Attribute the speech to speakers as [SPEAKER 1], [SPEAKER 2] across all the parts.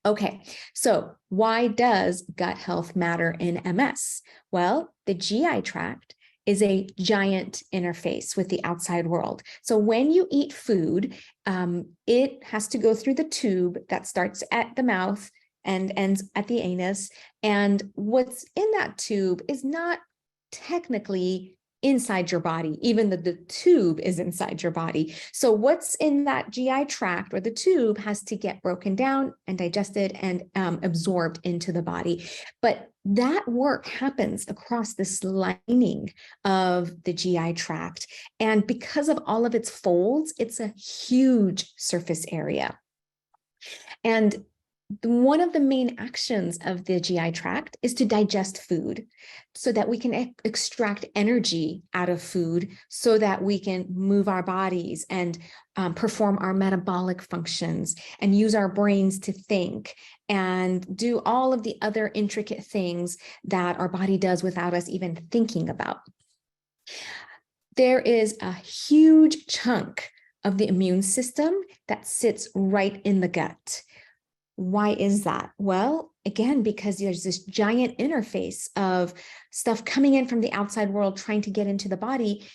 [SPEAKER 1] Okay, so why does gut health matter in MS? Well, the GI tract is a giant interface with the outside world. So when you eat food, it has to go through the tube that starts at the mouth and ends at the anus. And what's in that tube is not technically inside your body, even though the tube is inside your body. So what's in that GI tract or the tube has to get broken down and digested and absorbed into the body. But that work happens across this lining of the GI tract. And because of all of its folds, it's a huge surface area. And one of the main actions of the GI tract is to digest food so that we can extract energy out of food so that we can move our bodies and perform our metabolic functions and use our brains to think and do all of the other intricate things that our body does without us even thinking about. There is a huge chunk of the immune system that sits right in the gut. Why is that? Well, again, because there's this giant interface of stuff coming in from the outside world trying to get into the body.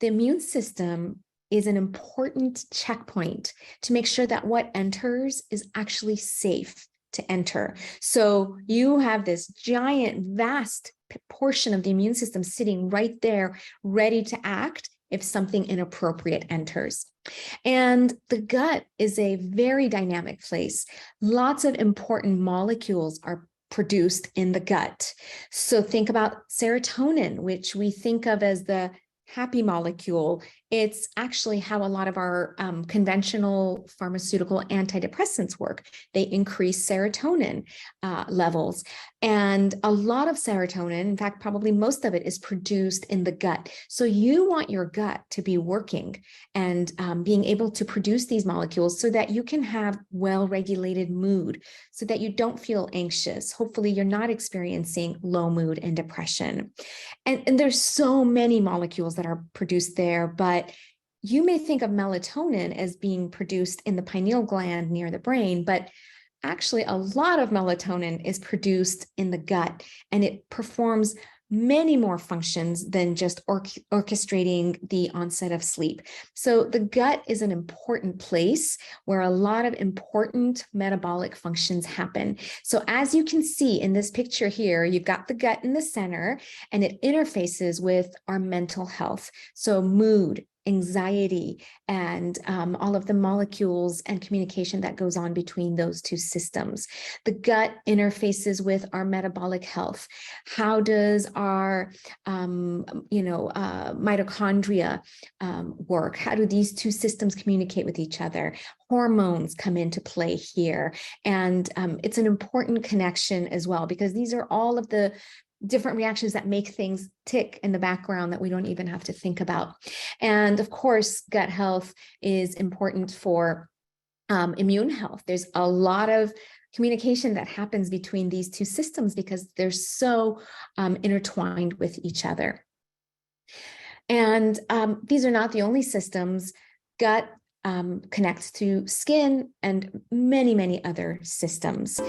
[SPEAKER 1] The immune system is an important checkpoint to make sure that what enters is actually safe to enter. So you have this giant, vast portion of the immune system sitting right there, ready to act if something inappropriate enters. And the gut is a very dynamic place. Lots of important molecules are produced in the gut. So think about serotonin, which we think of as the happy molecule. It's actually how a lot of our conventional pharmaceutical antidepressants work. They increase serotonin levels. And a lot of serotonin, in fact, probably most of it is produced in the gut. So you want your gut to be working and being able to produce these molecules so that you can have well-regulated mood, so that you don't feel anxious. Hopefully you're not experiencing low mood and depression. And there's so many molecules that are produced there, but you may think of melatonin as being produced in the pineal gland near the brain, but actually a lot of melatonin is produced in the gut, and it performs many more functions than just orchestrating the onset of sleep. So the gut is an important place where a lot of important metabolic functions happen. So as you can see in this picture here, you've got the gut in the center, and it interfaces with our mental health. So mood, anxiety, and all of the molecules and communication that goes on between those two systems. The gut interfaces with our metabolic health. How does our mitochondria work? How do these two systems communicate with each other? Hormones come into play here. And it's an important connection as well, because these are all of the different reactions that make things tick in the background that we don't even have to think about. And of course, gut health is important for immune health. There's a lot of communication that happens between these two systems because they're so intertwined with each other. And these are not the only systems. Gut connects to skin and many, many other systems.